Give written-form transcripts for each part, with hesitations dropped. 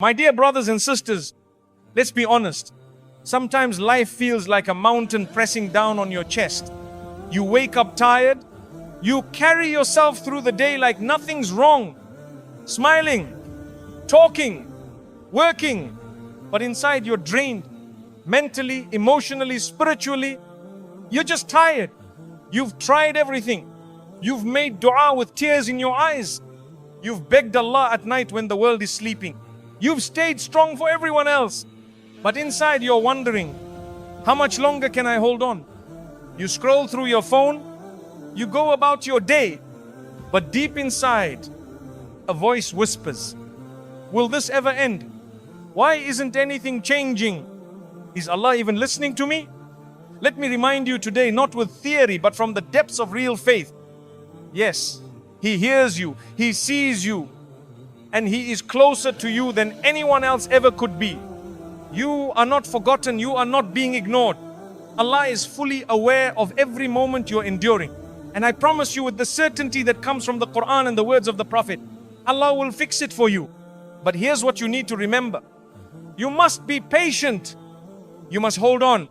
My dear brothers and sisters, let's be honest. Sometimes life feels like a mountain pressing down on your chest. You wake up tired. You carry yourself through the day like nothing's wrong. Smiling, talking, working. But inside you're drained. Mentally, emotionally, spiritually. You're just tired. You've tried everything. You've made dua with tears in your eyes. You've begged Allah at night when the world is sleeping. You've stayed strong for everyone else. But inside you're wondering, how much longer can I hold on? You scroll through your phone, you go about your day, but deep inside, a voice whispers, will this ever end? Why isn't anything changing? Is Allah even listening to me? Let me remind you today, not with theory, but from the depths of real faith. Yes, He hears you, He sees you, and He is closer to you than anyone else ever could be. You are not forgotten, you are not being ignored. Allah is fully aware of every moment you're enduring. And I promise you with the certainty that comes from the Quran and the words of the Prophet, Allah will fix it for you. But here's what you need to remember. You must be patient. You must hold on.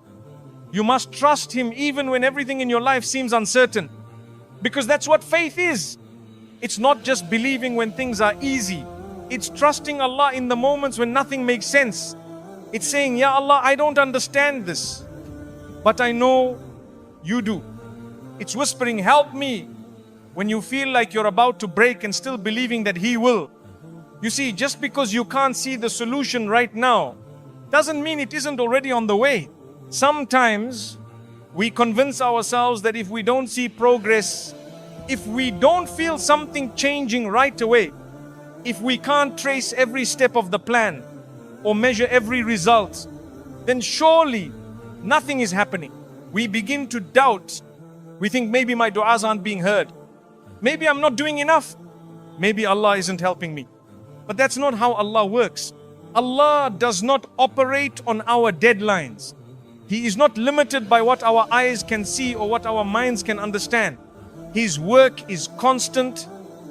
You must trust Him even when everything in your life seems uncertain. Because that's what faith is. It's not just believing when things are easy. It's trusting Allah in the moments when nothing makes sense. It's saying, Ya Allah, I don't understand this, but I know You do. It's whispering, help me, when you feel like you're about to break and still believing that He will. You see, just because you can't see the solution right now, doesn't mean it isn't already on the way. Sometimes we convince ourselves that if we don't see progress, if we don't feel something changing right away, if we can't trace every step of the plan or measure every result, then surely nothing is happening. We begin to doubt. We think maybe my du'as aren't being heard. Maybe I'm not doing enough. Maybe Allah isn't helping me. But that's not how Allah works. Allah does not operate on our deadlines. He is not limited by what our eyes can see or what our minds can understand. His work is constant,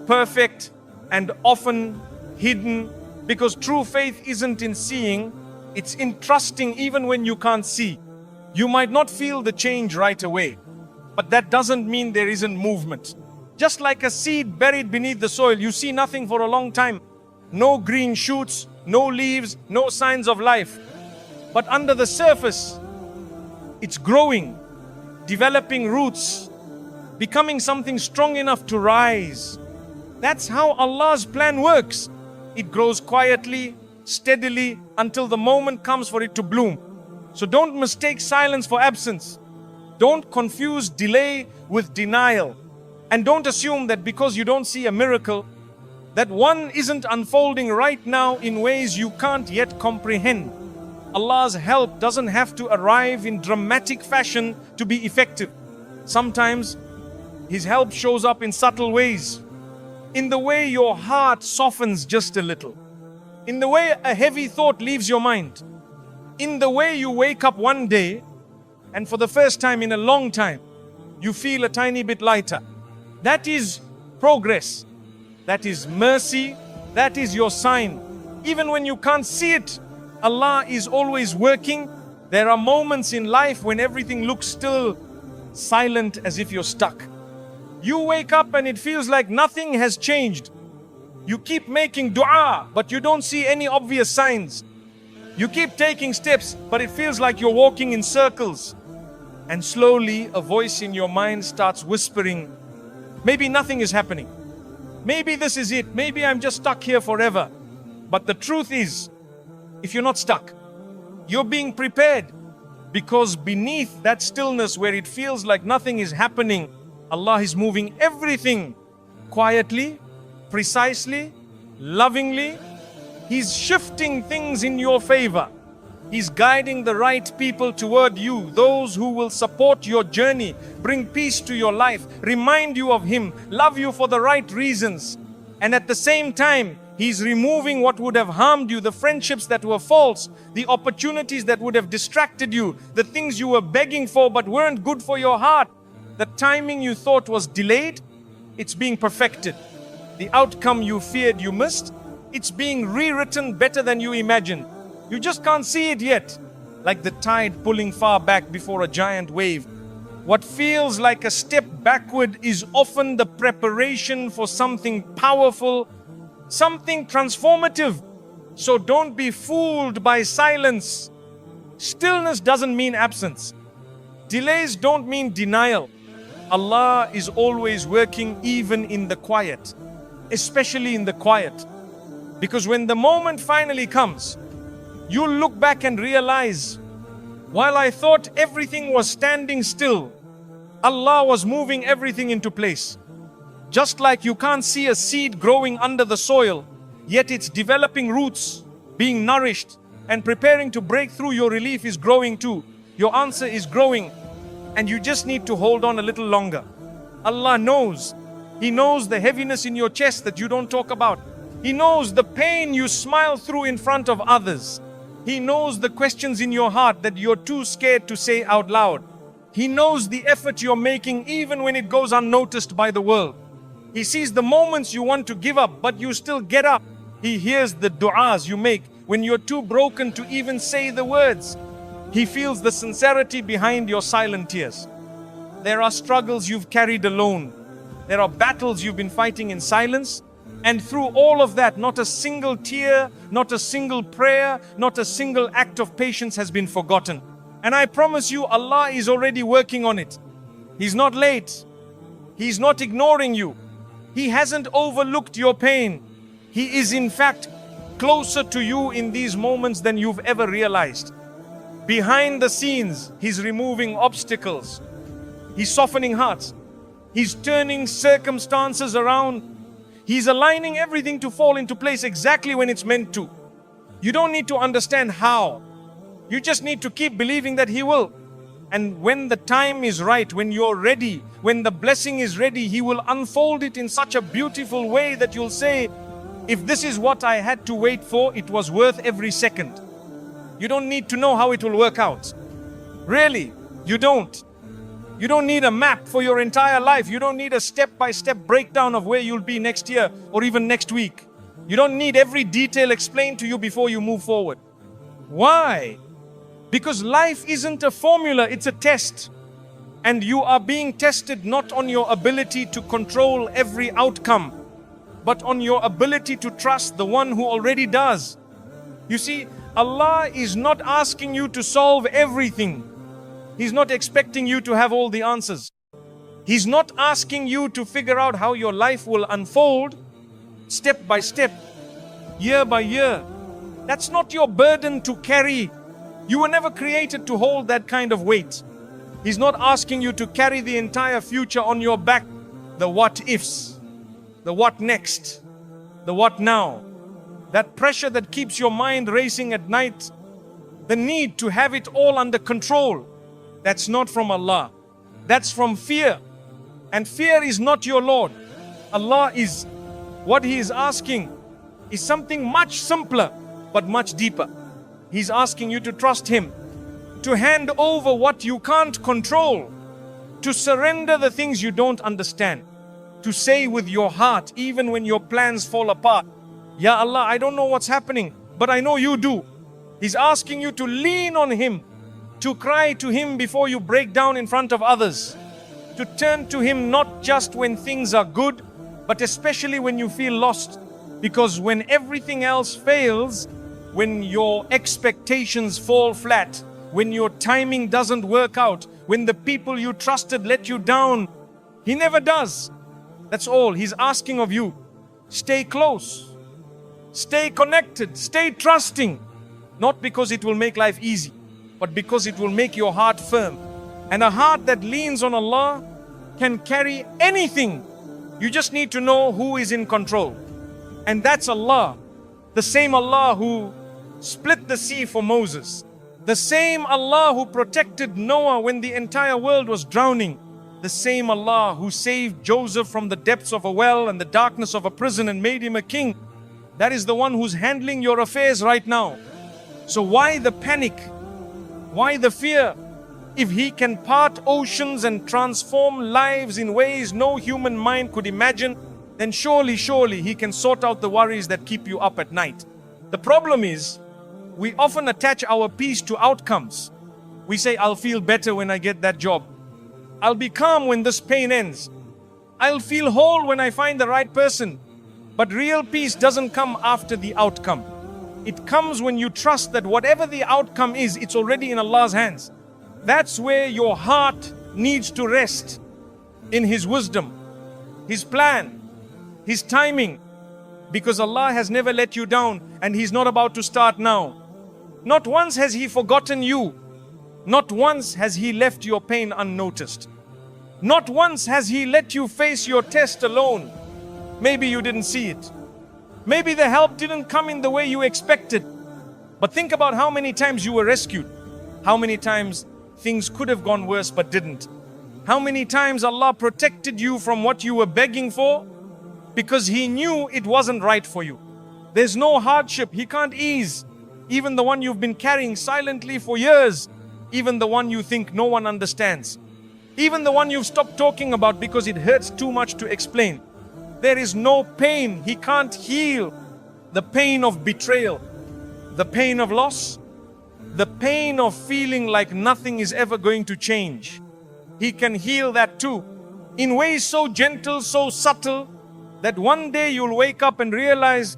perfect, and often hidden, because true faith isn't in seeing, it's in trusting even when you can't see. You might not feel the change right away, but that doesn't mean there isn't movement. Just like a seed buried beneath the soil, you see nothing for a long time. No green shoots, no leaves, no signs of life. But under the surface, it's growing, developing roots, becoming something strong enough to rise. That's how Allah's plan works. It grows quietly, steadily, until the moment comes for it to bloom. So don't mistake silence for absence. Don't confuse delay with denial. And don't assume that because you don't see a miracle, that one isn't unfolding right now in ways you can't yet comprehend. Allah's help doesn't have to arrive in dramatic fashion to be effective. Sometimes His help shows up in subtle ways. In the way your heart softens just a little. In the way a heavy thought leaves your mind. In the way you wake up one day and for the first time in a long time, you feel a tiny bit lighter. That is progress. That is mercy. That is your sign. Even when you can't see it, Allah is always working. There are moments in life when everything looks still, silent, as if you're stuck. You wake up and it feels like nothing has changed. You keep making dua, but you don't see any obvious signs. You keep taking steps, but it feels like you're walking in circles. And slowly, a voice in your mind starts whispering, maybe nothing is happening. Maybe this is it. Maybe I'm just stuck here forever. But the truth is, if you're not stuck, you're being prepared. Because beneath that stillness where it feels like nothing is happening, Allah is moving everything quietly, precisely, lovingly. He's shifting things in your favor. He's guiding the right people toward you, those who will support your journey, bring peace to your life, remind you of Him, love you for the right reasons. And at the same time, He's removing what would have harmed you, the friendships that were false, the opportunities that would have distracted you, the things you were begging for but weren't good for your heart. The timing you thought was delayed, it's being perfected. The outcome you feared you missed, It's being rewritten better than you imagined. You just can't see it yet. Like the tide pulling far back before a giant wave. What feels like a step backward is often the preparation for something powerful, something transformative. So don't be fooled by silence. Stillness doesn't mean absence. Delays don't mean denial. Allah is always working even in the quiet, especially in the quiet. Because when the moment finally comes, you'll look back and realize, while I thought everything was standing still, Allah was moving everything into place. Just like you can't see a seed growing under the soil, yet it's developing roots, being nourished, and preparing to break through. Your relief is growing too. Your answer is growing, and you just need to hold on a little longer. Allah knows. He knows the heaviness in your chest that you don't talk about. He knows the pain you smile through in front of others. He knows the questions in your heart that you're too scared to say out loud. He knows the effort you're making even when it goes unnoticed by the world. He sees the moments you want to give up, but you still get up. He hears the du'as you make when you're too broken to even say the words. He feels the sincerity behind your silent tears. There are struggles you've carried alone. There are battles you've been fighting in silence. And through all of that, not a single tear, not a single prayer, not a single act of patience has been forgotten. And I promise you, Allah is already working on it. He's not late. He's not ignoring you. He hasn't overlooked your pain. He is in fact closer to you in these moments than you've ever realized. Behind the scenes, He's removing obstacles. He's softening hearts. He's turning circumstances around. He's aligning everything to fall into place exactly when it's meant to. You don't need to understand how. You just need to keep believing that He will. And when the time is right, when you're ready, when the blessing is ready, He will unfold it in such a beautiful way that you'll say, if this is what I had to wait for, it was worth every second. You don't need to know how it will work out. Really, you don't. You don't need a map for your entire life. You don't need a step-by-step breakdown of where you'll be next year or even next week. You don't need every detail explained to you before you move forward. Why? Because life isn't a formula, it's a test. And you are being tested not on your ability to control every outcome, but on your ability to trust the one who already does. You see, Allah is not asking you to solve everything. He's not expecting you to have all the answers. He's not asking you to figure out how your life will unfold step by step, year by year. That's not your burden to carry. You were never created to hold that kind of weight. He's not asking you to carry the entire future on your back. The what ifs, the what next, the what now. That pressure that keeps your mind racing at night, the need to have it all under control. That's not from Allah. That's from fear. And fear is not your Lord. Allah is, what He is asking is something much simpler, but much deeper. He's asking you to trust Him, to hand over what you can't control, to surrender the things you don't understand, to say with your heart, even when your plans fall apart, Ya Allah, I don't know what's happening, but I know You do. He's asking you to lean on Him, to cry to Him before you break down in front of others, to turn to Him not just when things are good, but especially when you feel lost. Because when everything else fails, when your expectations fall flat, when your timing doesn't work out, when the people you trusted let you down, He never does. That's all He's asking of you. Stay close, stay connected, stay trusting, not because it will make life easy, but because it will make your heart firm. And a heart that leans on Allah can carry anything. You just need to know who is in control. And that's Allah. The same Allah who split the sea for Moses. The same Allah who protected Noah when the entire world was drowning. The same Allah who saved Joseph from the depths of a well and the darkness of a prison and made him a king. That is the one who's handling your affairs right now. So why the panic? Why the fear? If He can part oceans and transform lives in ways no human mind could imagine, then surely He can sort out the worries that keep you up at night. The problem is, we often attach our peace to outcomes. We say, I'll feel better when I get that job. I'll be calm when this pain ends. I'll feel whole when I find the right person. But real peace doesn't come after the outcome. It comes when you trust that whatever the outcome is, it's already in Allah's hands. That's where your heart needs to rest, in His wisdom, His plan, His timing. Because Allah has never let you down, and He's not about to start now. Not once has He forgotten you. Not once has He left your pain unnoticed. Not once has He let you face your test alone. Maybe you didn't see it. Maybe the help didn't come in the way you expected. But think about how many times you were rescued. How many times things could have gone worse but didn't. How many times Allah protected you from what you were begging for because He knew it wasn't right for you. There's no hardship He can't ease. Even the one you've been carrying silently for years. Even the one you think no one understands. Even the one you've stopped talking about because it hurts too much to explain. There is no pain He can't heal. The pain of betrayal, the pain of loss, the pain of feeling like nothing is ever going to change. He can heal that too, in ways so gentle, so subtle, that one day you'll wake up and realize,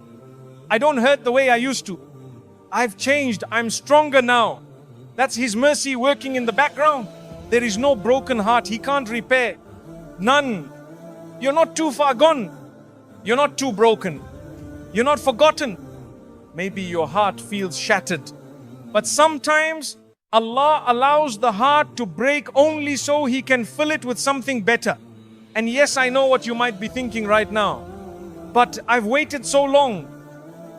I don't hurt the way I used to. I've changed, I'm stronger now. That's His mercy working in the background. There is no broken heart He can't repair. None. You're not too far gone. You're not too broken. You're not forgotten. Maybe your heart feels shattered. But sometimes Allah allows the heart to break only so He can fill it with something better. And yes, I know what you might be thinking right now. But I've waited so long.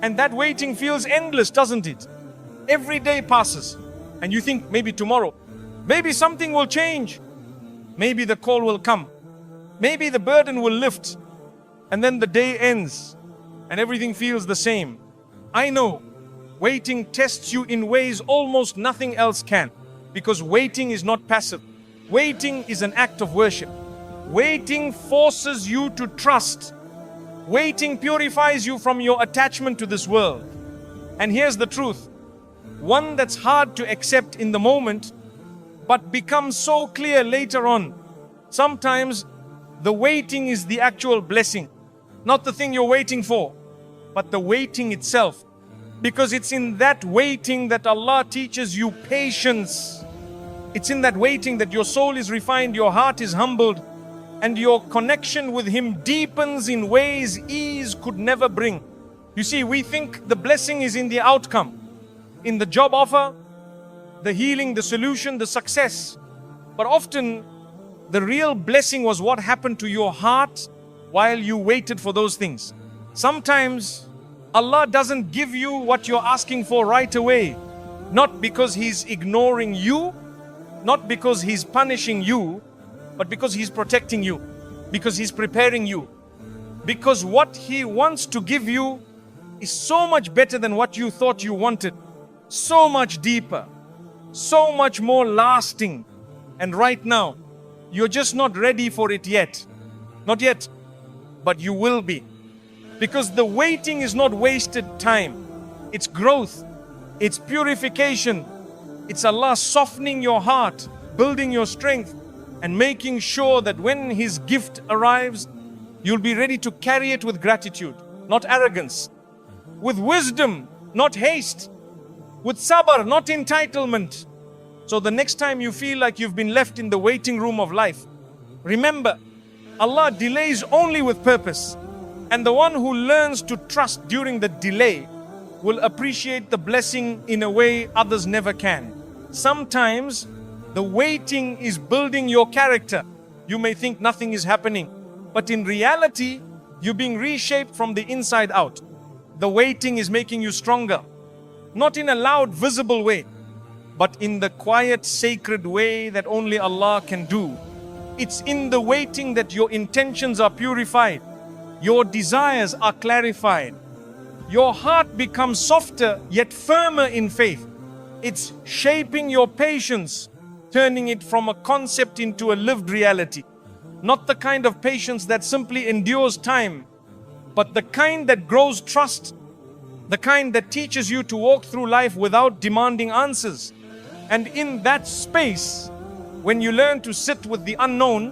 And that waiting feels endless, doesn't it? Every day passes. And you think maybe tomorrow, maybe something will change. Maybe the call will come. Maybe the burden will lift. And then the day ends and everything feels the same. I know waiting tests you in ways almost nothing else can. Because waiting is not passive. Waiting is an act of worship. Waiting forces you to trust. Waiting purifies you from your attachment to this world. And here's the truth. One that's hard to accept in the moment, but becomes so clear later on. Sometimes the waiting is the actual blessing. Not the thing you're waiting for, but the waiting itself. Because it's in that waiting that Allah teaches you patience. It's in that waiting that your soul is refined, your heart is humbled, and your connection with Him deepens in ways ease could never bring. You see, we think the blessing is in the outcome, in the job offer, the healing, the solution, the success. But often, the real blessing was what happened to your heart while you waited for those things. Sometimes, Allah doesn't give you what you're asking for right away. Not because He's ignoring you, not because He's punishing you, but because He's protecting you, because He's preparing you. Because what He wants to give you is so much better than what you thought you wanted. So much deeper, so much more lasting. And right now, you're just not ready for it yet. Not yet, but you will be. Because the waiting is not wasted time. It's growth. It's purification. It's Allah softening your heart, building your strength, and making sure that when His gift arrives, you'll be ready to carry it with gratitude, not arrogance. With wisdom, not haste. With sabr, not entitlement. So the next time you feel like you've been left in the waiting room of life, remember, Allah delays only with purpose. And the one who learns to trust during the delay will appreciate the blessing in a way others never can. Sometimes the waiting is building your character. You may think nothing is happening, but in reality, you're being reshaped from the inside out. The waiting is making you stronger, not in a loud, visible way, but in the quiet, sacred way that only Allah can do. It's in the waiting that your intentions are purified. Your desires are clarified. Your heart becomes softer yet firmer in faith. It's shaping your patience, turning it from a concept into a lived reality. Not the kind of patience that simply endures time, but the kind that grows trust, the kind that teaches you to walk through life without demanding answers. And in that space, when you learn to sit with the unknown,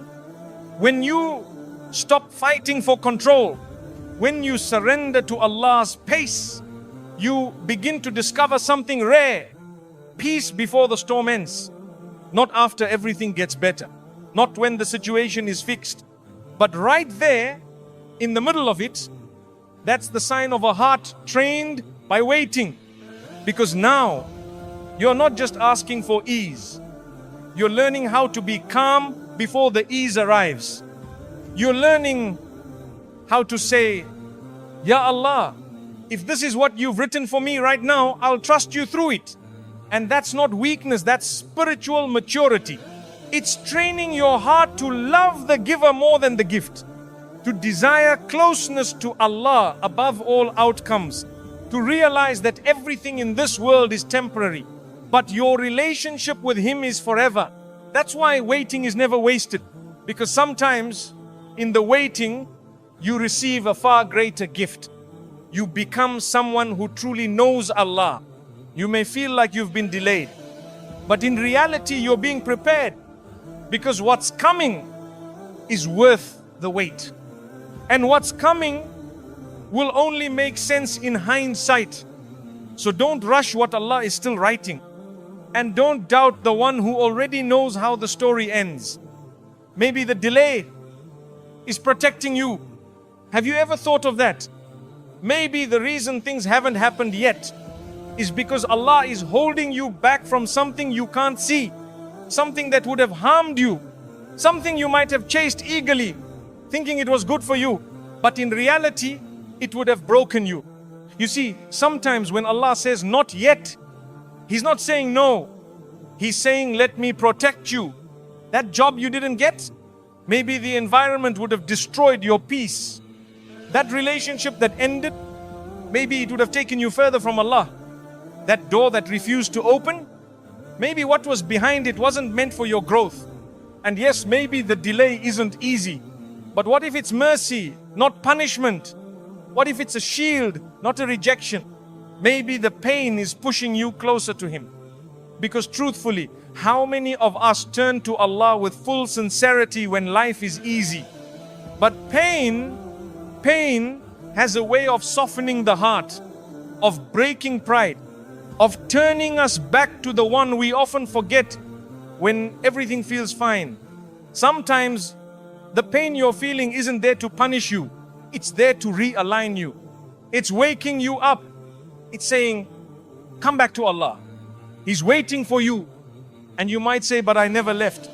when you stop fighting for control, when you surrender to Allah's pace, you begin to discover something rare. Peace before the storm ends. Not after everything gets better. Not when the situation is fixed. But right there, in the middle of it, that's the sign of a heart trained by waiting. Because now, you're not just asking for ease. You're learning how to be calm before the ease arrives. You're learning how to say, Ya Allah, if this is what you've written for me right now, I'll trust you through it. And that's not weakness, that's spiritual maturity. It's training your heart to love the giver more than the gift, to desire closeness to Allah above all outcomes, to realize that everything in this world is temporary, but your relationship with Him is forever. That's why waiting is never wasted, because sometimes in the waiting, you receive a far greater gift. You become someone who truly knows Allah. You may feel like you've been delayed, but in reality, you're being prepared, because what's coming is worth the wait. And what's coming will only make sense in hindsight. So don't rush what Allah is still writing. And don't doubt the one who already knows how the story ends. Maybe the delay is protecting you. Have you ever thought of that? Maybe the reason things haven't happened yet is because Allah is holding you back from something you can't see, something that would have harmed you, something you might have chased eagerly, thinking it was good for you, but in reality, it would have broken you. You see, sometimes when Allah says not yet, He's not saying no. He's saying, let me protect you. That job you didn't get, maybe the environment would have destroyed your peace. That relationship that ended, maybe it would have taken you further from Allah. That door that refused to open, maybe what was behind it wasn't meant for your growth. And yes, maybe the delay isn't easy. But what if it's mercy, not punishment? What if it's a shield, not a rejection? Maybe the pain is pushing you closer to Him. Because truthfully, how many of us turn to Allah with full sincerity when life is easy? But pain has a way of softening the heart, of breaking pride, of turning us back to the one we often forget when everything feels fine. Sometimes the pain you're feeling isn't there to punish you. It's there to realign you. It's waking you up. It's saying, come back to Allah. He's waiting for you. And you might say, but I never left.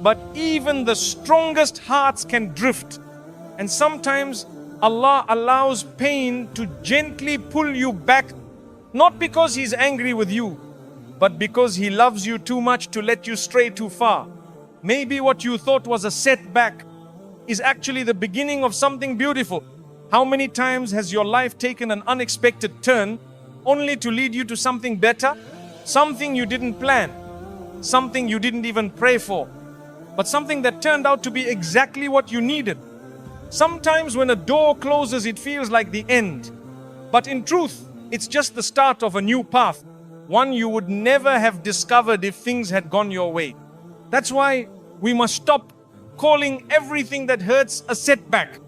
But even the strongest hearts can drift. And sometimes Allah allows pain to gently pull you back, not because He's angry with you, but because He loves you too much to let you stray too far. Maybe what you thought was a setback is actually the beginning of something beautiful. How many times has your life taken an unexpected turn only to lead you to something better? Something you didn't plan, something you didn't even pray for, but something that turned out to be exactly what you needed. Sometimes when a door closes, it feels like the end. But in truth, it's just the start of a new path, one you would never have discovered if things had gone your way. That's why we must stop calling everything that hurts a setback.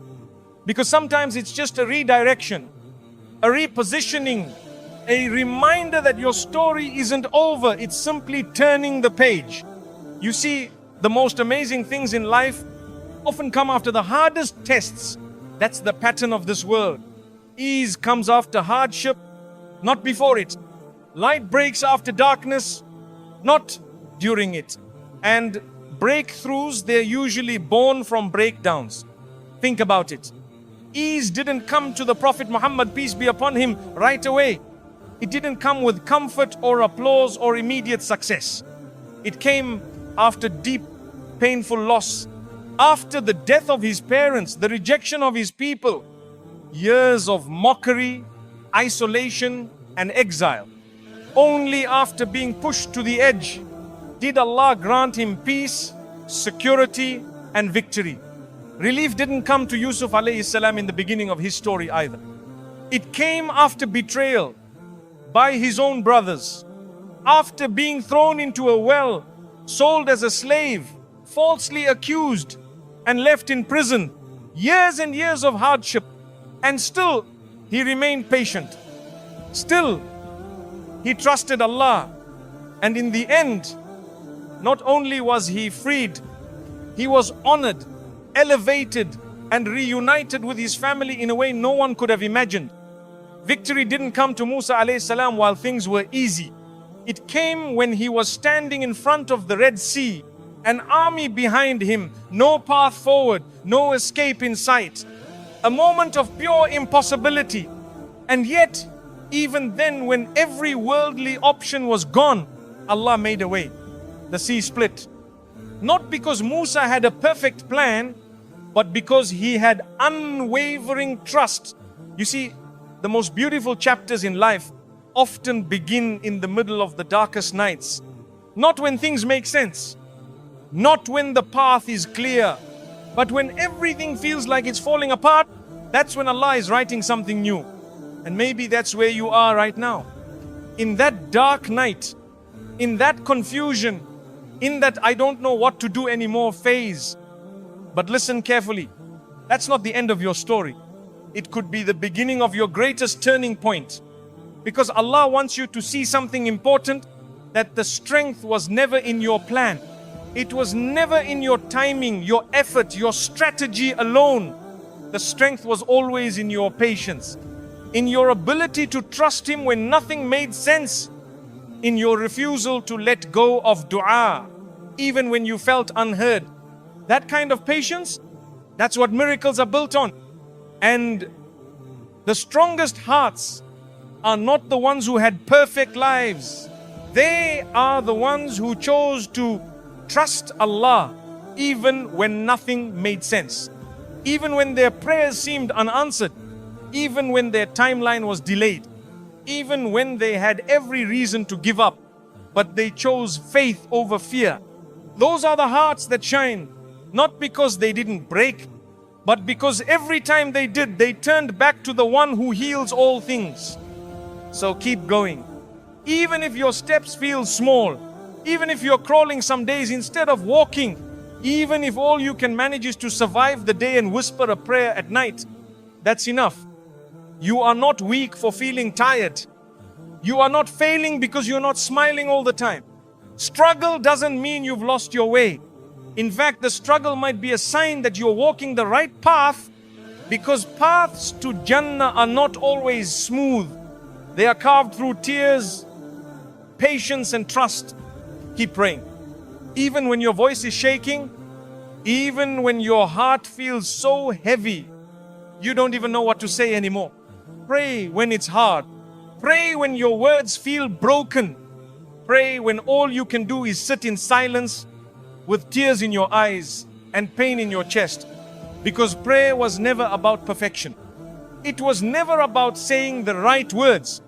Because sometimes it's just a redirection, a repositioning, a reminder that your story isn't over. It's simply turning the page. You see, the most amazing things in life often come after the hardest tests. That's the pattern of this world. Ease comes after hardship, not before it. Light breaks after darkness, not during it. And breakthroughs, they're usually born from breakdowns. Think about it. Ease didn't come to the Prophet Muhammad, peace be upon him, right away. It didn't come with comfort or applause or immediate success. It came after deep, painful loss, after the death of his parents, the rejection of his people, years of mockery, isolation, and exile. Only after being pushed to the edge did Allah grant him peace, security, and victory. Relief didn't come to Yusuf alayhi salam in the beginning of his story either. It came after betrayal by his own brothers, after being thrown into a well, sold as a slave, falsely accused, and left in prison. Years and years of hardship, and still he remained patient. Still, he trusted Allah. And in the end, not only was he freed, he was honored, elevated, and reunited with his family in a way no one could have imagined. Victory didn't come to Musa alayhi salam while things were easy. It came when he was standing in front of the Red Sea, an army behind him, no path forward, no escape in sight. A moment of pure impossibility. And yet, even then, when every worldly option was gone, Allah made a way. The sea split. Not because Musa had a perfect plan, but because he had unwavering trust. You see, the most beautiful chapters in life often begin in the middle of the darkest nights. Not when things make sense, not when the path is clear, but when everything feels like it's falling apart. That's when Allah is writing something new. And maybe that's where you are right now. In that dark night, in that confusion, in that I don't know what to do anymore phase. But listen carefully, that's not the end of your story. It could be the beginning of your greatest turning point. Because Allah wants you to see something important, that the strength was never in your plan. It was never in your timing, your effort, your strategy alone. The strength was always in your patience, in your ability to trust Him when nothing made sense, in your refusal to let go of dua, even when you felt unheard. That kind of patience, that's what miracles are built on. And the strongest hearts are not the ones who had perfect lives. They are the ones who chose to trust Allah even when nothing made sense. Even when their prayers seemed unanswered. Even when their timeline was delayed. Even when they had every reason to give up. But they chose faith over fear. Those are the hearts that shine. Not because they didn't break, but because every time they did, they turned back to the one who heals all things. So keep going. Even if your steps feel small, even if you're crawling some days instead of walking, even if all you can manage is to survive the day and whisper a prayer at night, that's enough. You are not weak for feeling tired. You are not failing because you're not smiling all the time. Struggle doesn't mean you've lost your way. In fact, the struggle might be a sign that you're walking the right path, because paths to Jannah are not always smooth. They are carved through tears, patience, and trust. Keep praying. Even when your voice is shaking, even when your heart feels so heavy, you don't even know what to say anymore. Pray when it's hard. Pray when your words feel broken. Pray when all you can do is sit in silence with tears in your eyes and pain in your chest. Because prayer was never about perfection. It was never about saying the right words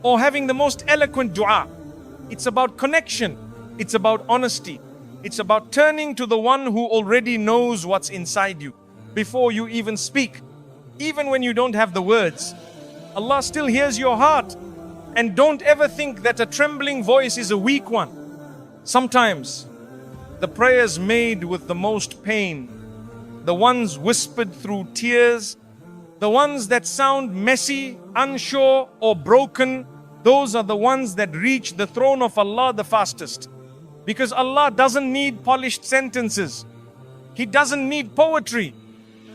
or having the most eloquent dua. It's about connection. It's about honesty. It's about turning to the one who already knows what's inside you before you even speak. Even when you don't have the words, Allah still hears your heart. And don't ever think that a trembling voice is a weak one. Sometimes the prayers made with the most pain, the ones whispered through tears, the ones that sound messy, unsure, or broken, those are the ones that reach the throne of Allah the fastest. Because Allah doesn't need polished sentences. He doesn't need poetry.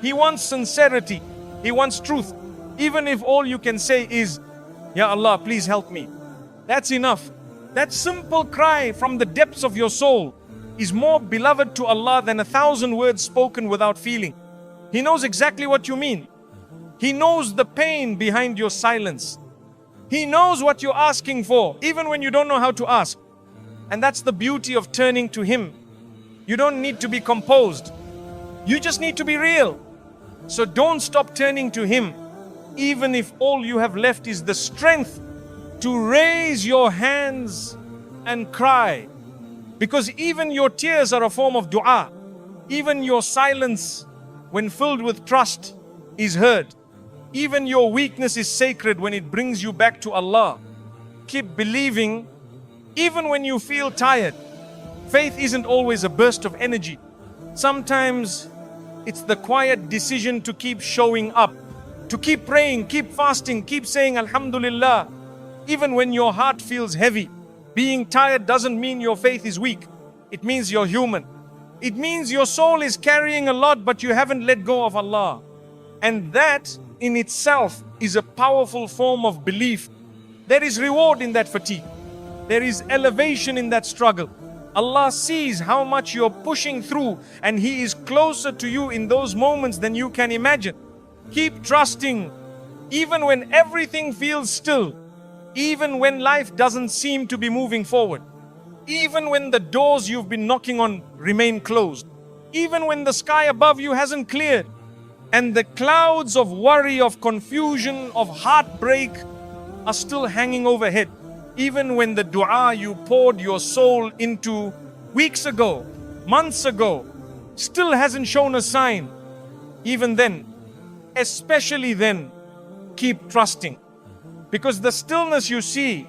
He wants sincerity. He wants truth. Even if all you can say is, Ya Allah, please help me. That's enough. That simple cry from the depths of your soul is more beloved to Allah than 1,000 words spoken without feeling. He knows exactly what you mean. He knows the pain behind your silence. He knows what you're asking for, even when you don't know how to ask. And that's the beauty of turning to Him. You don't need to be composed. You just need to be real. So don't stop turning to Him, even if all you have left is the strength to raise your hands and cry. Because even your tears are a form of dua. Even your silence when filled with trust, is heard. Even your weakness is sacred when it brings you back to Allah. Keep believing even when you feel tired. Faith isn't always a burst of energy. Sometimes it's the quiet decision to keep showing up, to keep praying, keep fasting, keep saying Alhamdulillah, even when your heart feels heavy. Being tired doesn't mean your faith is weak. It means you're human. It means your soul is carrying a lot, but you haven't let go of Allah. And that in itself is a powerful form of belief. There is reward in that fatigue. There is elevation in that struggle. Allah sees how much you're pushing through, and He is closer to you in those moments than you can imagine. Keep trusting, even when everything feels still, even when life doesn't seem to be moving forward, even when the doors you've been knocking on remain closed, even when the sky above you hasn't cleared, and the clouds of worry, of confusion, of heartbreak are still hanging overhead. Even when the dua you poured your soul into weeks ago, months ago, still hasn't shown a sign. Even then, especially then, keep trusting. Because the stillness you see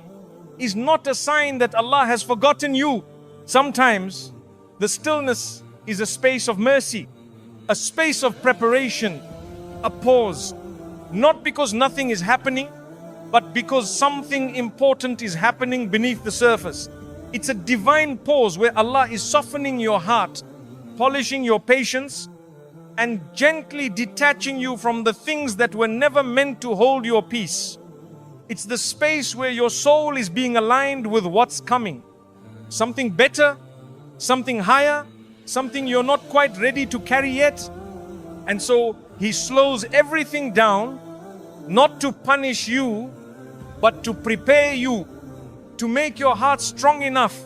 is not a sign that Allah has forgotten you. Sometimes the stillness is a space of mercy, a space of preparation, a pause. Not because nothing is happening, but because something important is happening beneath the surface. It's a divine pause where Allah is softening your heart, polishing your patience, and gently detaching you from the things that were never meant to hold your peace. It's the space where your soul is being aligned with what's coming. Something better, something higher, something you're not quite ready to carry yet. And so He slows everything down, not to punish you, but to prepare you, to make your heart strong enough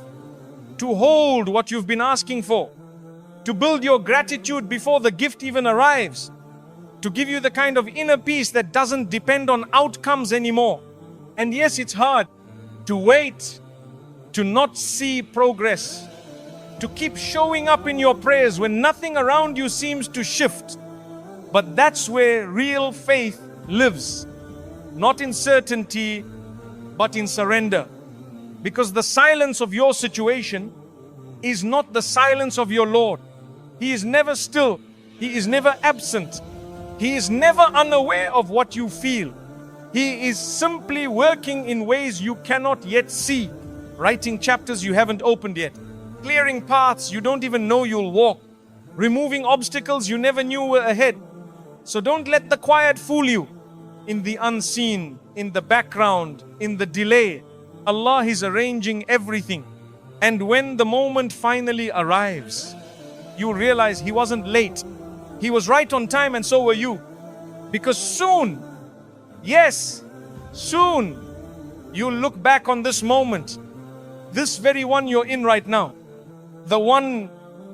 to hold what you've been asking for, to build your gratitude before the gift even arrives, to give you the kind of inner peace that doesn't depend on outcomes anymore. And yes, it's hard to wait, to not see progress, to keep showing up in your prayers when nothing around you seems to shift. But that's where real faith lives. Not in certainty, but in surrender. Because the silence of your situation is not the silence of your Lord. He is never still. He is never absent. He is never unaware of what you feel. He is simply working in ways you cannot yet see, writing chapters you haven't opened yet, clearing paths you don't even know you'll walk, removing obstacles you never knew were ahead. So don't let the quiet fool you. In the unseen, in the background, in the delay, Allah is arranging everything. And when the moment finally arrives, you realize He wasn't late. He was right on time, and so were you. Because soon, yes, soon, you'll look back on this moment, this very one you're in right now, the one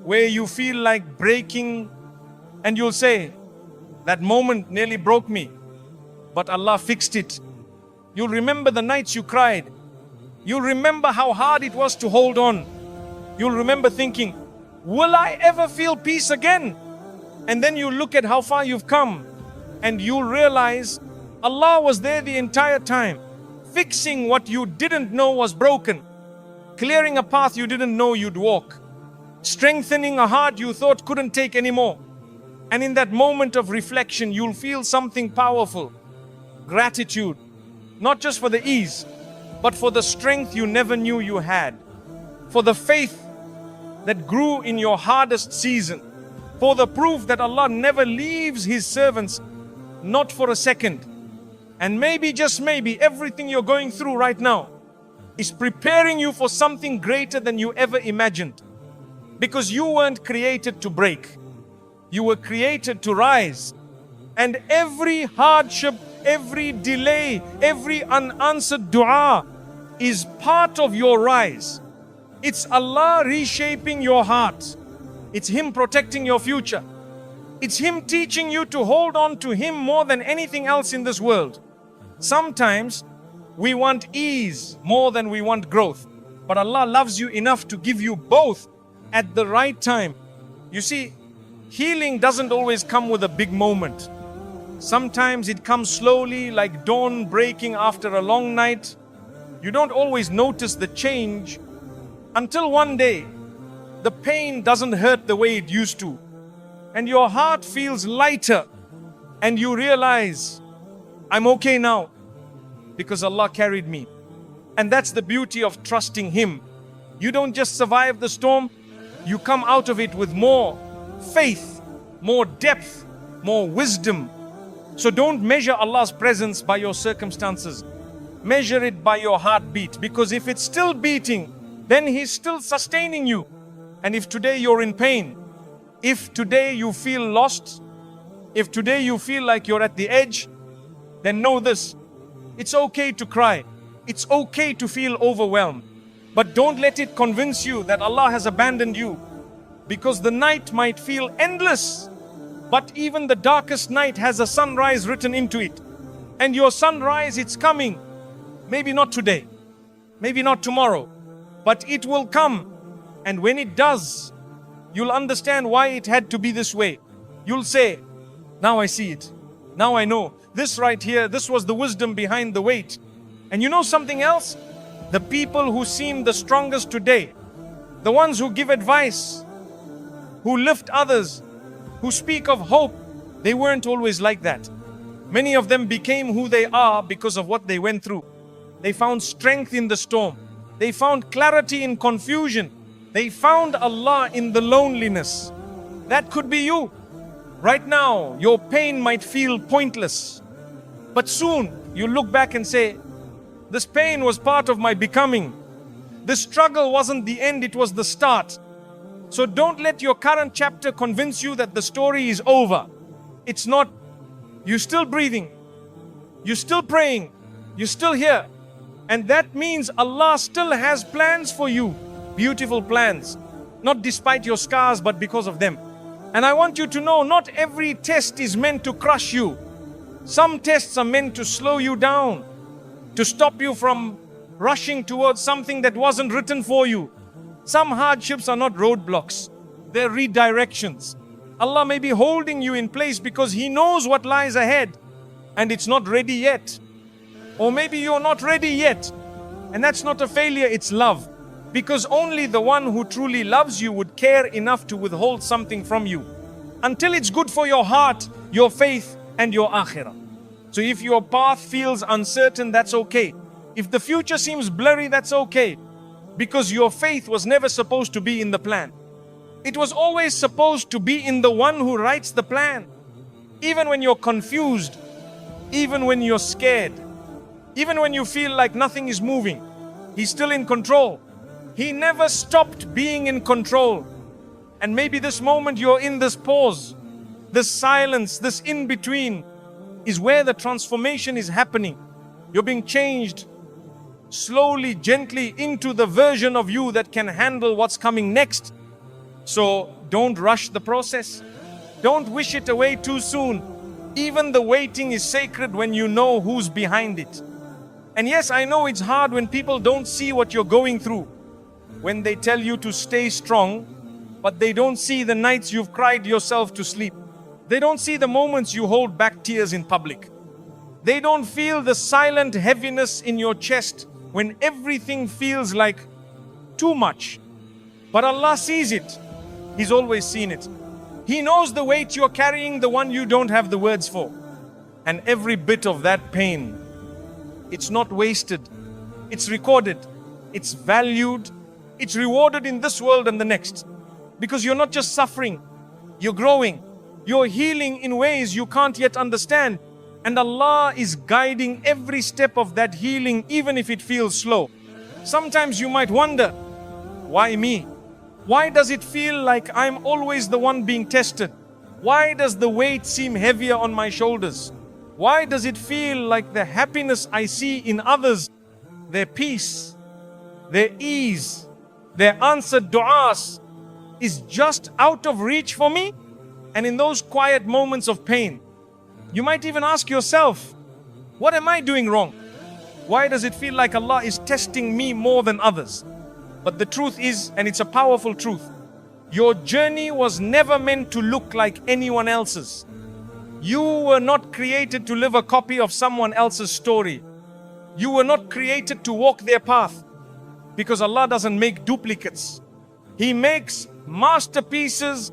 where you feel like breaking, and you'll say, that moment nearly broke me, but Allah fixed it. You'll remember the nights you cried. You'll remember how hard it was to hold on. You'll remember thinking, will I ever feel peace again? And then you look at how far you've come, and you'll realize Allah was there the entire time, fixing what you didn't know was broken, clearing a path you didn't know you'd walk, strengthening a heart you thought couldn't take anymore. And in that moment of reflection, you'll feel something powerful. Gratitude, not just for the ease, but for the strength you never knew you had, for the faith that grew in your hardest season, for the proof that Allah never leaves His servants, not for a second. And maybe, just maybe, everything you're going through right now is preparing you for something greater than you ever imagined. Because you weren't created to break. You were created to rise. And every hardship, every delay, every unanswered dua is part of your rise. It's Allah reshaping your heart. It's Him protecting your future. It's Him teaching you to hold on to Him more than anything else in this world. Sometimes we want ease more than we want growth. But Allah loves you enough to give you both at the right time. You see, Healing doesn't always come with a big moment. Sometimes it comes slowly, like dawn breaking after a long night. You don't always notice the change until one day the pain doesn't hurt the way it used to, and your heart feels lighter, and you realize, I'm okay now because Allah carried me. And that's the beauty of trusting Him. You don't just survive the storm, you come out of it with more faith, more depth, more wisdom. So don't measure Allah's presence by your circumstances. Measure it by your heartbeat, because if it's still beating, then He's still sustaining you. And if today you're in pain, if today you feel lost, if today you feel like you're at the edge, then know this: it's okay to cry. It's okay to feel overwhelmed. But don't let it convince you that Allah has abandoned you, because the night might feel endless, but even the darkest night has a sunrise written into it. And your sunrise, it's coming. Maybe not today, maybe not tomorrow, but it will come. And when it does, you'll understand why it had to be this way. You'll say, now I see it. Now I know. This right here, this was the wisdom behind the wait. And you know something else? The people who seem the strongest today, the ones who give advice, who lift others, who speak of hope, they weren't always like that. Many of them became who they are because of what they went through. They found strength in the storm. They found clarity in confusion. They found Allah in the loneliness. That could be you. Right now, your pain might feel pointless. But soon, you look back and say, this pain was part of my becoming. This struggle wasn't the end, it was the start. So don't let your current chapter convince you that the story is over. It's not. You're still breathing. You're still praying. You're still here. And that means Allah still has plans for you. Beautiful plans. Not despite your scars, but because of them. And I want you to know, not every test is meant to crush you. Some tests are meant to slow you down, to stop you from rushing towards something that wasn't written for you. Some hardships are not roadblocks, they're redirections. Allah may be holding you in place because He knows what lies ahead and it's not ready yet. Or maybe you're not ready yet, and that's not a failure, it's love. Because only the one who truly loves you would care enough to withhold something from you until it's good for your heart, your faith, and your akhirah. So if your path feels uncertain, that's okay. If the future seems blurry, that's okay. Because your faith was never supposed to be in the plan. It was always supposed to be in the one who writes the plan. Even when you're confused, even when you're scared, even when you feel like nothing is moving, He's still in control. He never stopped being in control. And maybe this moment you're in this pause, this silence, this in-between is where the transformation is happening. You're being changed slowly, gently into the version of you that can handle what's coming next. So don't rush the process. Don't wish it away too soon. Even the waiting is sacred when you know who's behind it. And yes, I know it's hard when people don't see what you're going through. When they tell you to stay strong, but they don't see the nights you've cried yourself to sleep. They don't see the moments you hold back tears in public. They don't feel the silent heaviness in your chest when everything feels like too much. But Allah sees it. He's always seen it. He knows the weight you're carrying, the one you don't have the words for. And every bit of that pain, it's not wasted. It's recorded. It's valued. It's rewarded in this world and the next. Because you're not just suffering, you're growing. You're healing in ways you can't yet understand. And Allah is guiding every step of that healing, even if it feels slow. Sometimes you might wonder, why me? Why does it feel like I'm always the one being tested? Why does the weight seem heavier on my shoulders? Why does it feel like the happiness I see in others, their peace, their ease, their answered du'as, is just out of reach for me? And in those quiet moments of pain, you might even ask yourself, what am I doing wrong? Why does it feel like Allah is testing me more than others? But the truth is, and it's a powerful truth, Your journey was never meant to look like anyone else's. You were not created to live a copy of someone else's story. You were not created to walk their path, because Allah doesn't make duplicates. He makes masterpieces,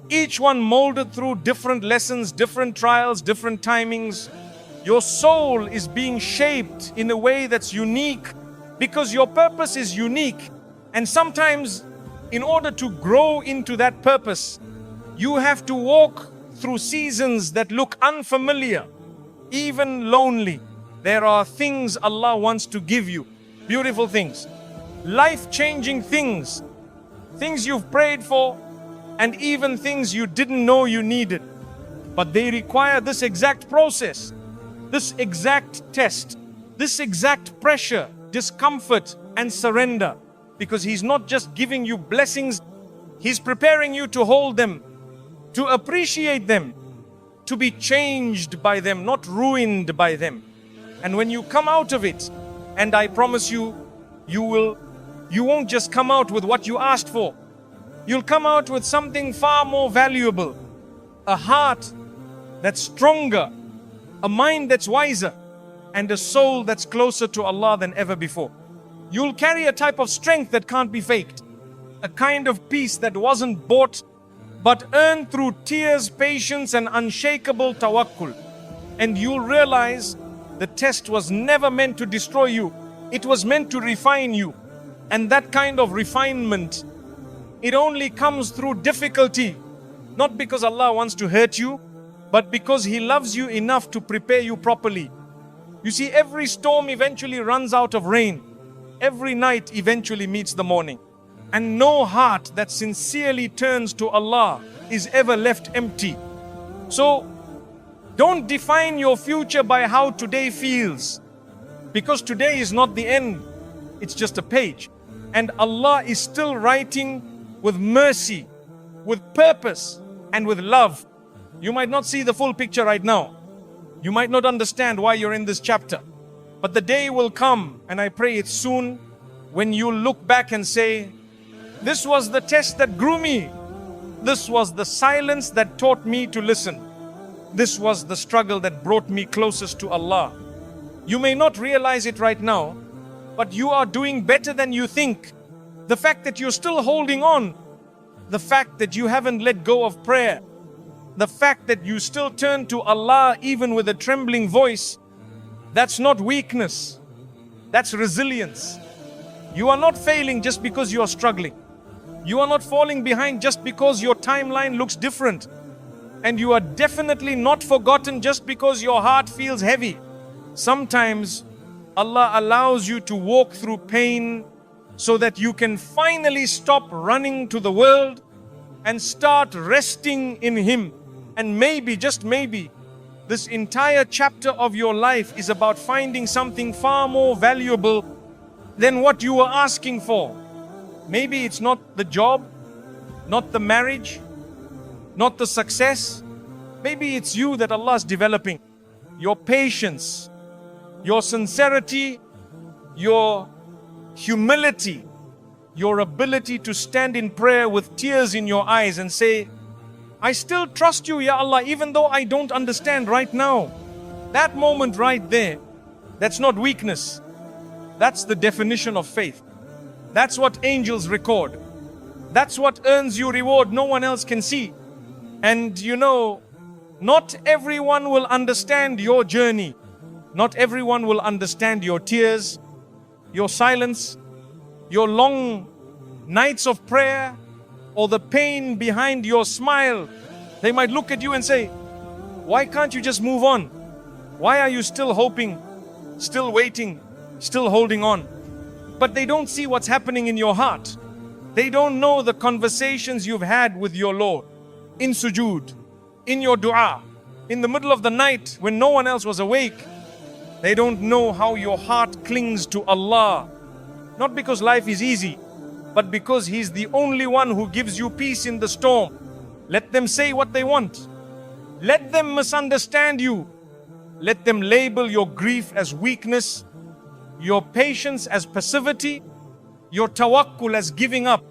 each one molded through different lessons, different trials, different timings. Your soul is being shaped in a way that's unique because your purpose is unique. And sometimes, in order to grow into that purpose, you have to walk through seasons that look unfamiliar, even lonely. There are things Allah wants to give you, beautiful things, life-changing things, things you've prayed for, and even things you didn't know you needed. But they require this exact process, this exact test, this exact pressure, discomfort, and surrender. Because He's not just giving you blessings, He's preparing you to hold them, to appreciate them, to be changed by them, not ruined by them. And when you come out of it, and I promise you, you won't just come out with what you asked for. You'll come out with something far more valuable. A heart that's stronger, a mind that's wiser, and a soul that's closer to Allah than ever before. You'll carry a type of strength that can't be faked. A kind of peace that wasn't bought, but earned through tears, patience, and unshakable tawakkul. And you'll realize the test was never meant to destroy you. It was meant to refine you. And that kind of refinement, it only comes through difficulty. Not because Allah wants to hurt you, but because He loves you enough to prepare you properly. You see, every storm eventually runs out of rain. Every night eventually meets the morning. And no heart that sincerely turns to Allah is ever left empty. So, don't define your future by how today feels. Because today is not the end. It's just a page. And Allah is still writing with mercy, with purpose, and with love. You might not see the full picture right now. You might not understand why you're in this chapter. But the day will come, and I pray it's soon, when you look back and say, this was the test that grew me. This was the silence that taught me to listen. This was the struggle that brought me closest to Allah. You may not realize it right now, but you are doing better than you think. The fact that you're still holding on, the fact that you haven't let go of prayer, the fact that you still turn to Allah even with a trembling voice, that's not weakness, that's resilience. You are not failing just because you are struggling. You are not falling behind just because your timeline looks different. And you are definitely not forgotten just because your heart feels heavy. Sometimes Allah allows you to walk through pain so that you can finally stop running to the world and start resting in Him. And maybe, just maybe, this entire chapter of your life is about finding something far more valuable than what you were asking for. Maybe it's not the job, not the marriage, not the success. Maybe it's you that Allah is developing. Your patience, your sincerity, your humility, your ability to stand in prayer with tears in your eyes and say, I still trust you, Ya Allah, even though I don't understand right now. That moment right there, that's not weakness. That's the definition of faith. That's what angels record. That's what earns you reward no one else can see. And you know, not everyone will understand your journey. Not everyone will understand your tears, your silence, your long nights of prayer, or the pain behind your smile. They might look at you and say, why can't you just move on? Why are you still hoping, still waiting, still holding on? But they don't see what's happening in your heart. They don't know the conversations you've had with your Lord in sujood, in your dua, in the middle of the night when no one else was awake. They don't know how your heart clings to Allah. Not because life is easy, but because He's the only one who gives you peace in the storm. Let them say what they want. Let them misunderstand you. Let them label your grief as weakness, your patience as passivity, your tawakkul as giving up.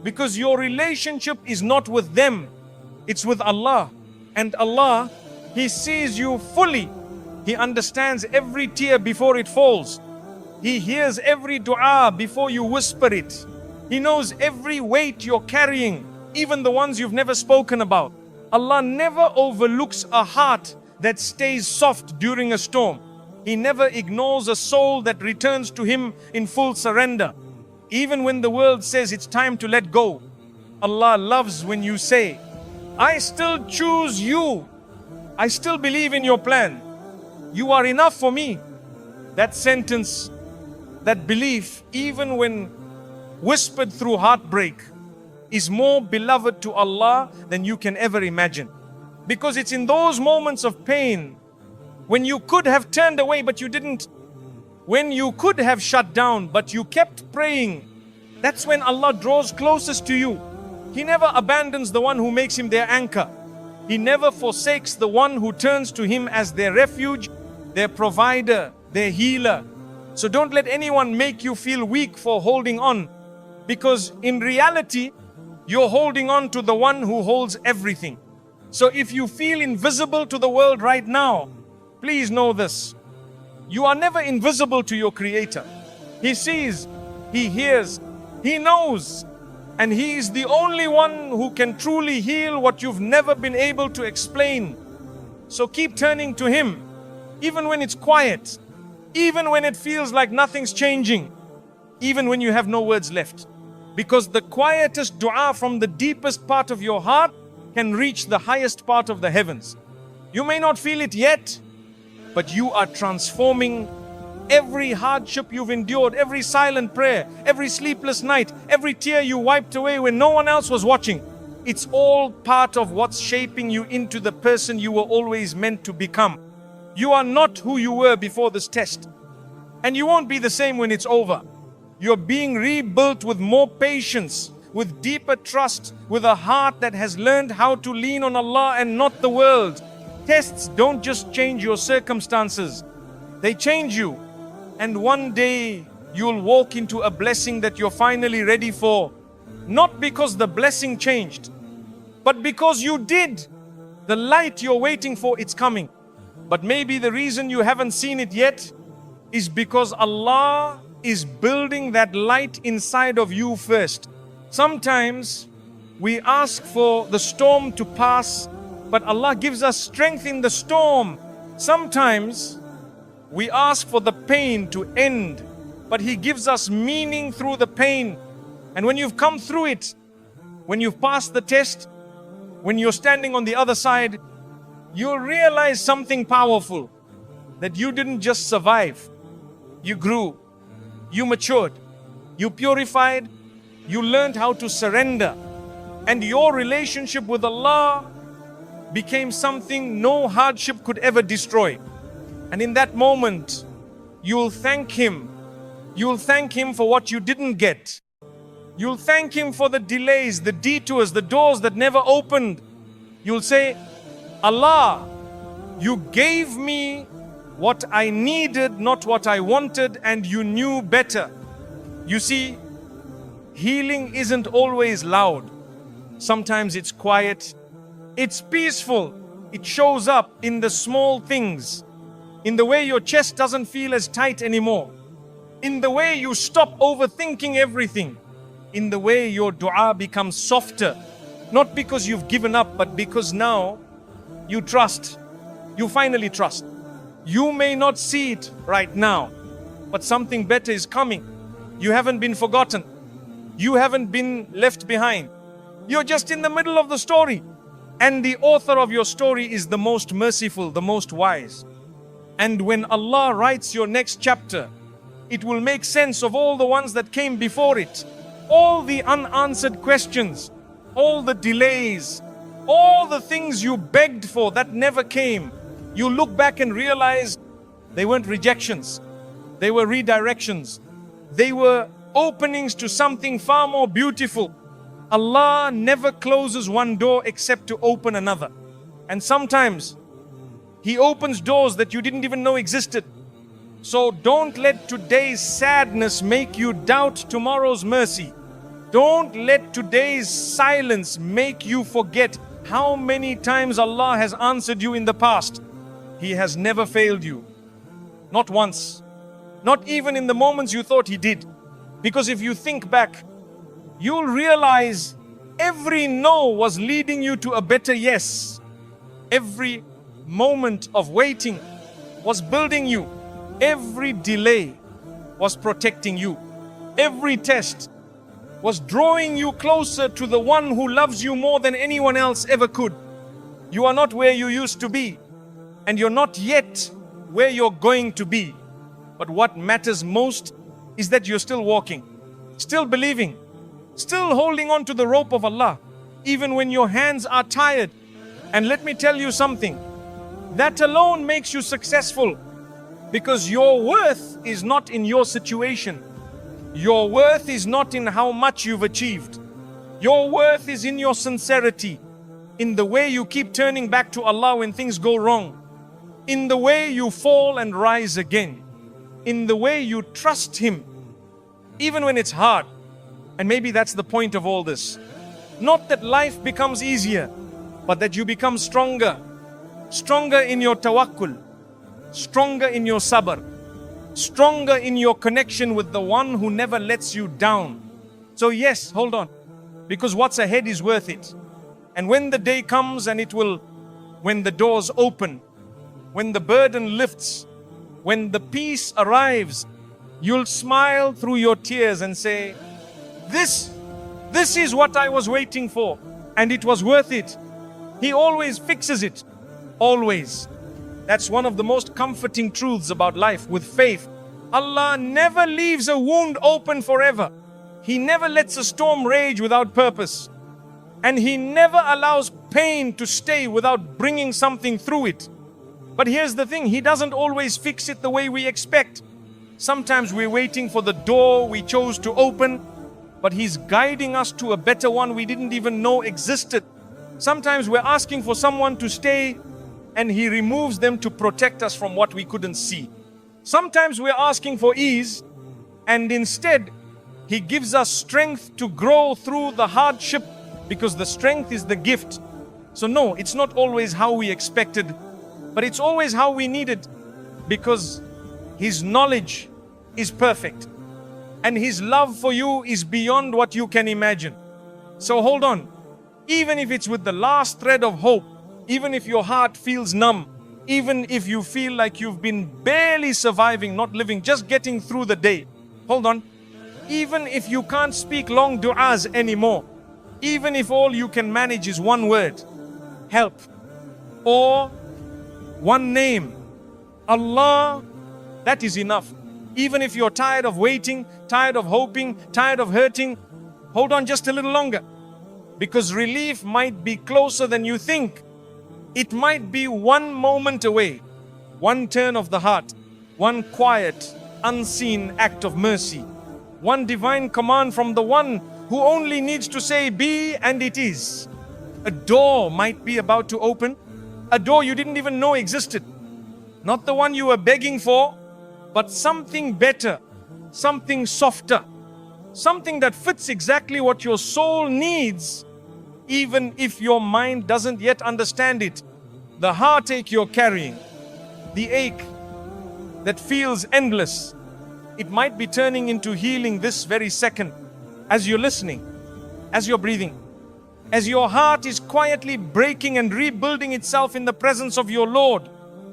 Because your relationship is not with them, it's with Allah. And Allah, He sees you fully. He understands every tear before it falls. He hears every dua before you whisper it. He knows every weight you're carrying, even the ones you've never spoken about. Allah never overlooks a heart that stays soft during a storm. He never ignores a soul that returns to Him in full surrender. Even when the world says it's time to let go, Allah loves when you say, I still choose you. I still believe in your plan. You are enough for me. That sentence, that belief, even when whispered through heartbreak, is more beloved to Allah than you can ever imagine. Because it's in those moments of pain, when you could have turned away but you didn't, when you could have shut down but you kept praying, that's when Allah draws closest to you. He never abandons the one who makes Him their anchor. He never forsakes the one who turns to Him as their refuge, their provider, their healer. So don't let anyone make you feel weak for holding on, because in reality, you're holding on to the one who holds everything. So if you feel invisible to the world right now, please know this: you are never invisible to your Creator. He sees, He hears, He knows, and He is the only one who can truly heal what you've never been able to explain. So keep turning to Him, even when it's quiet, even when it feels like nothing's changing, even when you have no words left. Because the quietest dua from the deepest part of your heart can reach the highest part of the heavens. You may not feel it yet, but you are transforming every hardship you've endured, every silent prayer, every sleepless night, every tear you wiped away when no one else was watching. It's all part of what's shaping you into the person you were always meant to become. You are not who you were before this test, and you won't be the same when it's over. You're being rebuilt with more patience, with deeper trust, with a heart that has learned how to lean on Allah and not the world. Tests don't just change your circumstances, they change you. And one day you'll walk into a blessing that you're finally ready for, not because the blessing changed, but because you did. The light you're waiting for, it's coming. But maybe the reason you haven't seen it yet is because Allah is building that light inside of you first. Sometimes we ask for the storm to pass, but Allah gives us strength in the storm. Sometimes we ask for the pain to end, but He gives us meaning through the pain. And when you've come through it, when you've passed the test, when you're standing on the other side, you'll realize something powerful, that you didn't just survive, you grew. You matured, you purified, you learned how to surrender, and your relationship with Allah became something no hardship could ever destroy. And in that moment, you'll thank Him. You'll thank Him for what you didn't get. You'll thank Him for the delays, the detours, the doors that never opened. You'll say, Allah, you gave me what I needed, not what I wanted, and you knew better. You see, healing isn't always loud. Sometimes it's quiet, it's peaceful. It shows up in the small things, in the way your chest doesn't feel as tight anymore, in the way you stop overthinking everything, in the way your dua becomes softer, not because you've given up, but because now you trust. You finally trust. You may not see it right now, but something better is coming. You haven't been forgotten. You haven't been left behind. You're just in the middle of the story. And the author of your story is the most merciful, the most wise. And when Allah writes your next chapter, it will make sense of all the ones that came before it. All the unanswered questions, all the delays, all the things you begged for that never came. You look back and realize they weren't rejections. They were redirections. They were openings to something far more beautiful. Allah never closes one door except to open another. And sometimes He opens doors that you didn't even know existed. So don't let today's sadness make you doubt tomorrow's mercy. Don't let today's silence make you forget how many times Allah has answered you in the past. He has never failed you. Not once. Not even in the moments you thought He did. Because if you think back, you'll realize every no was leading you to a better yes. Every moment of waiting was building you. Every delay was protecting you. Every test was drawing you closer to the one who loves you more than anyone else ever could. You are not where you used to be, and you're not yet where you're going to be. But what matters most is that you're still walking, still believing, still holding on to the rope of Allah, even when your hands are tired. And let me tell you something, that alone makes you successful, because your worth is not in your situation. Your worth is not in how much you've achieved. Your worth is in your sincerity, in the way you keep turning back to Allah when things go wrong, in the way you fall and rise again, in the way you trust Him, even when it's hard. And maybe that's the point of all this. Not that life becomes easier, but that you become stronger. Stronger in your tawakkul, stronger in your sabr, stronger in your connection with the one who never lets you down. So yes, hold on, because what's ahead is worth it. And when the day comes and when the doors open, when the burden lifts, when the peace arrives, you'll smile through your tears and say, this is what I was waiting for, and it was worth it. He always fixes it, always. That's one of the most comforting truths about life with faith. Allah never leaves a wound open forever. He never lets a storm rage without purpose. And He never allows pain to stay without bringing something through it. But here's the thing, He doesn't always fix it the way we expect. Sometimes we're waiting for the door we chose to open, but He's guiding us to a better one we didn't even know existed. Sometimes we're asking for someone to stay, and He removes them to protect us from what we couldn't see. Sometimes we're asking for ease, and instead He gives us strength to grow through the hardship, because the strength is the gift. So no, it's not always how we expected, but it's always how we needed, because His knowledge is perfect, and His love for you is beyond what you can imagine. So hold on, even if it's with the last thread of hope, even if your heart feels numb, even if you feel like you've been barely surviving, not living, just getting through the day. Hold on. Even if you can't speak long du'as anymore, even if all you can manage is one word, help, or one name, Allah, that is enough. Even if you're tired of waiting, tired of hoping, tired of hurting, hold on just a little longer, because relief might be closer than you think. It might be one moment away, one turn of the heart, one quiet, unseen act of mercy, one divine command from the one who only needs to say be, and it is. A door might be about to open, a door you didn't even know existed. Not the one you were begging for, but something better, something softer, something that fits exactly what your soul needs, even if your mind doesn't yet understand it. The heartache you're carrying, the ache that feels endless, it might be turning into healing this very second, as you're listening, as you're breathing, as your heart is quietly breaking and rebuilding itself in the presence of your Lord,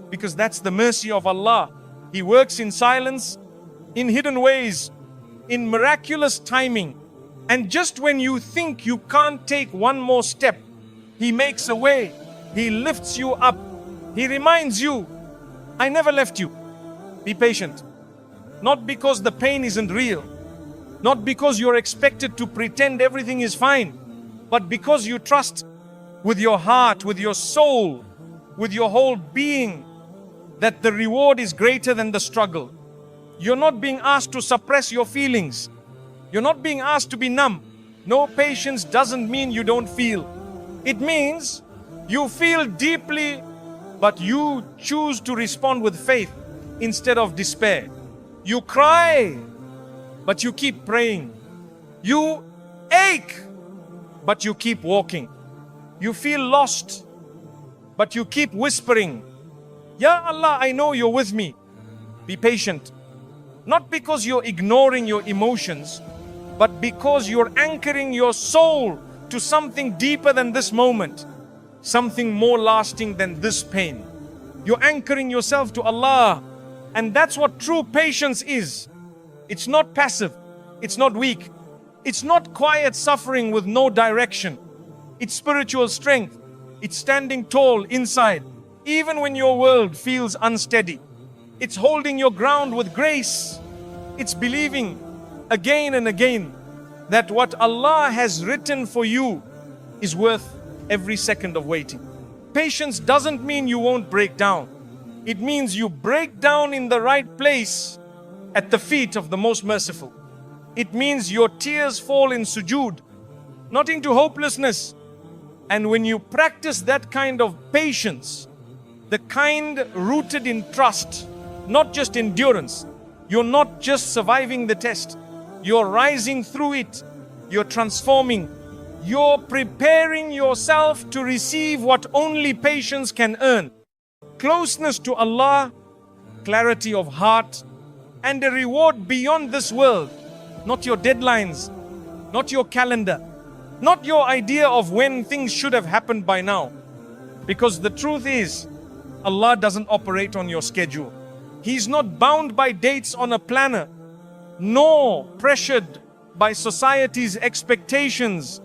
because that's the mercy of Allah. He works in silence, in hidden ways, in miraculous timing. And just when you think you can't take one more step, He makes a way. He lifts you up. He reminds you, I never left you. Be patient. Not because the pain isn't real, not because you're expected to pretend everything is fine, but because you trust with your heart, with your soul, with your whole being, that the reward is greater than the struggle. You're not being asked to suppress your feelings. You're not being asked to be numb. No, patience doesn't mean you don't feel. It means you feel deeply, but you choose to respond with faith instead of despair. You cry, but you keep praying. You ache, but you keep walking. You feel lost, but you keep whispering, Ya Allah, I know you're with me. Be patient. Not because you're ignoring your emotions, but because you're anchoring your soul to something deeper than this moment, something more lasting than this pain. You're anchoring yourself to Allah, and that's what true patience is. It's not passive, it's not weak, it's not quiet suffering with no direction. It's spiritual strength. It's standing tall inside, even when your world feels unsteady. It's holding your ground with grace. It's believing again and again that what Allah has written for you is worth every second of waiting. Patience doesn't mean you won't break down. It means you break down in the right place at the feet of the most merciful. It means your tears fall in sujood, not into hopelessness. And when you practice that kind of patience, the kind rooted in trust, not just endurance, you're not just surviving the test, you're rising through it, you're transforming, you're preparing yourself to receive what only patience can earn. Closeness to Allah, clarity of heart, and a reward beyond this world. Not your deadlines, not your calendar, not your idea of when things should have happened by now. Because the truth is, Allah doesn't operate on your schedule. He's not bound by dates on a planner, nor pressured by society's expectations,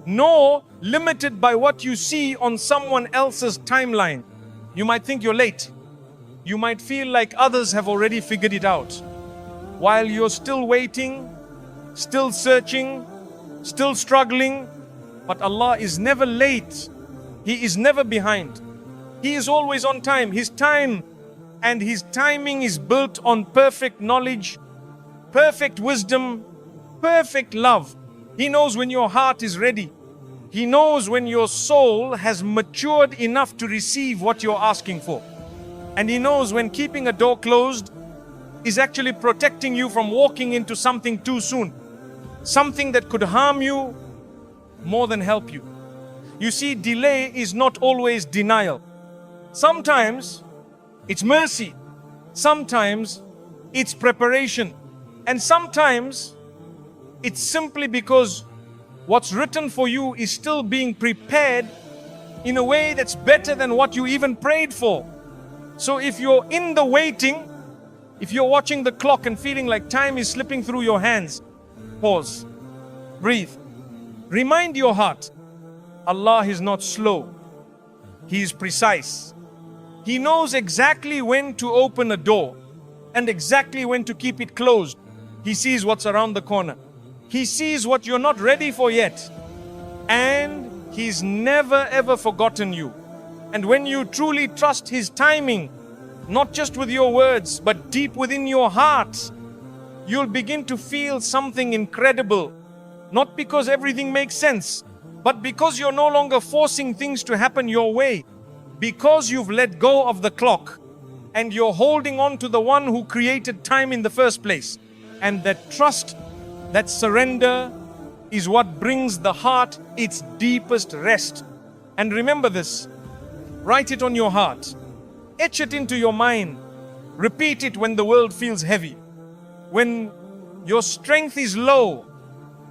nor limited by what you see on someone else's timeline. You might think you're late. You might feel like others have already figured it out. While you're still waiting, still searching, still struggling, but Allah is never late. He is never behind. He is always on time. His time and His timing is built on perfect knowledge, perfect wisdom, perfect love. He knows when your heart is ready. He knows when your soul has matured enough to receive what you're asking for. And He knows when keeping a door closed is actually protecting you from walking into something too soon. Something that could harm you more than help you. You see, delay is not always denial. Sometimes it's mercy. Sometimes it's preparation. And sometimes it's simply because what's written for you is still being prepared in a way that's better than what you even prayed for. So if you're in the waiting, if you're watching the clock and feeling like time is slipping through your hands, pause, breathe, remind your heart, Allah is not slow, He is precise. He knows exactly when to open a door and exactly when to keep it closed. He sees what's around the corner. He sees what you're not ready for yet. And He's never ever forgotten you. And when you truly trust His timing, not just with your words, but deep within your heart, you'll begin to feel something incredible. Not because everything makes sense, but because you're no longer forcing things to happen your way. Because you've let go of the clock and you're holding on to the one who created time in the first place. And that trust, that surrender is what brings the heart its deepest rest. And remember this, write it on your heart, etch it into your mind, repeat it when the world feels heavy, when your strength is low,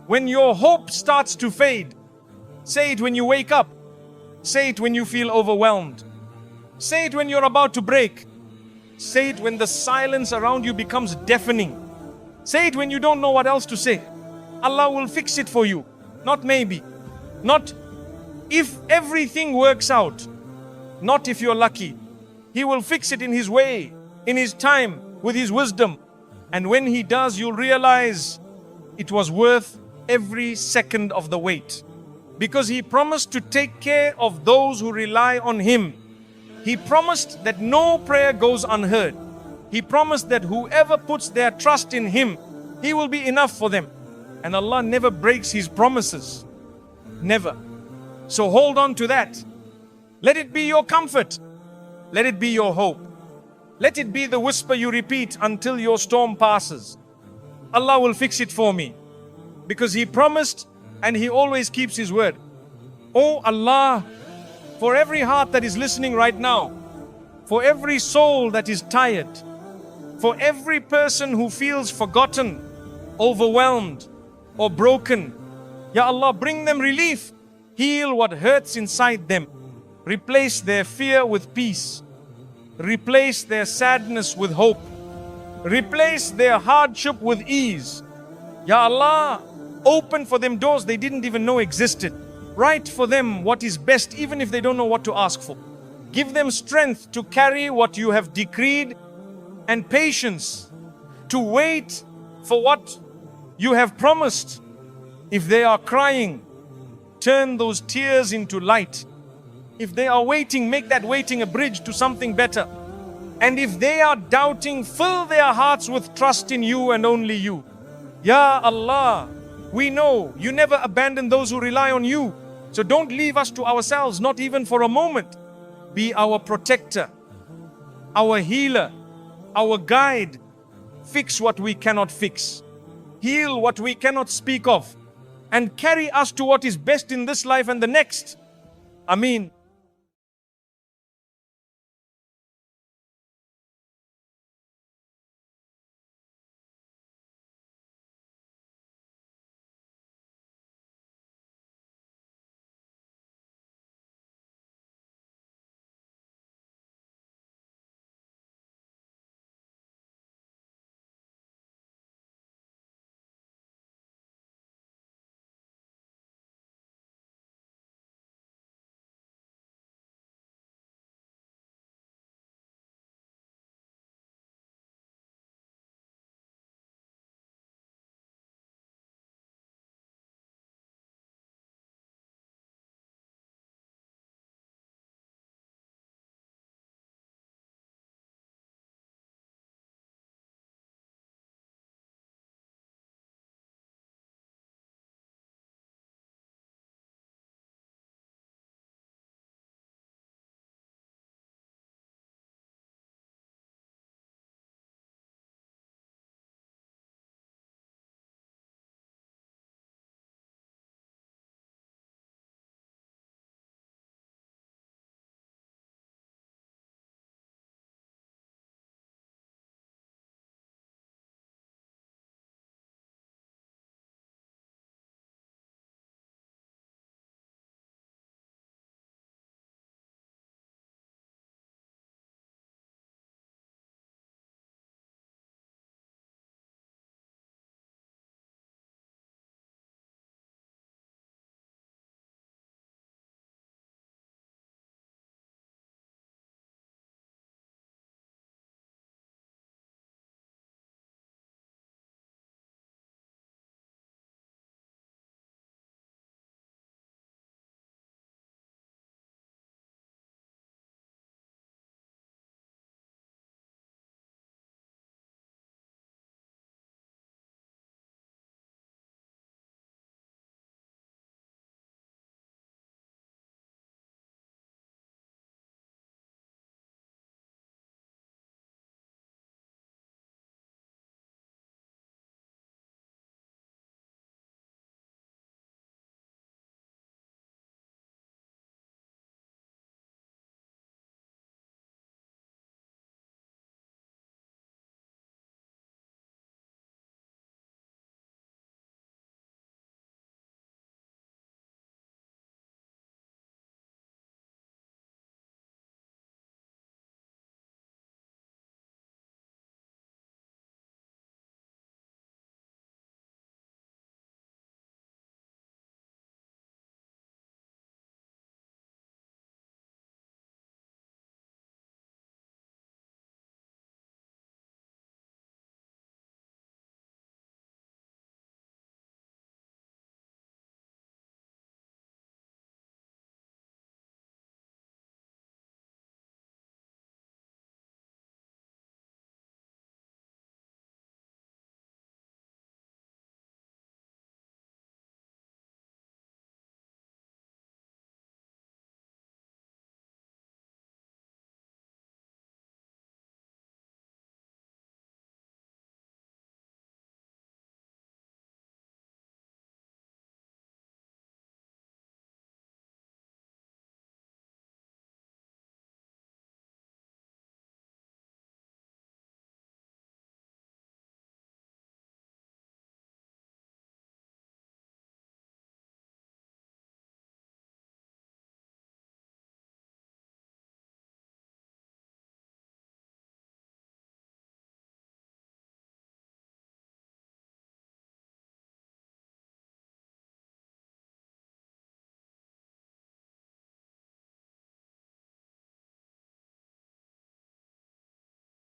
when your hope starts to fade. Say it when you wake up. Say it when you feel overwhelmed. Say it when you're about to break. Say it when the silence around you becomes deafening. Say it when you don't know what else to say. Allah will fix it for you. Not maybe. Not if everything works out. Not if you're lucky. He will fix it in His way, in His time, with His wisdom. And when He does, you'll realize it was worth every second of the wait. Because He promised to take care of those who rely on Him. He promised that no prayer goes unheard. He promised that whoever puts their trust in Him, He will be enough for them. And Allah never breaks His promises. Never. So hold on to that. Let it be your comfort. Let it be your hope. Let it be the whisper you repeat until your storm passes. Allah will fix it for me. Because He promised and He always keeps His word. Oh Allah, for every heart that is listening right now, for every soul that is tired, for every person who feels forgotten, overwhelmed, or broken, Ya Allah, bring them relief. Heal what hurts inside them. Replace their fear with peace. Replace their sadness with hope. Replace their hardship with ease. Ya Allah, open for them doors they didn't even know existed. Write for them what is best, even if they don't know what to ask for. Give them strength to carry what you have decreed, and patience to wait for what you have promised. If they are crying, turn those tears into light. If they are waiting, make that waiting a bridge to something better. And if they are doubting, fill their hearts with trust in you and only you. Ya Allah, we know you never abandon those who rely on you. So don't leave us to ourselves, not even for a moment. Be our protector, our healer, our guide. Fix what we cannot fix. Heal what we cannot speak of. And carry us to what is best in this life and the next. Ameen.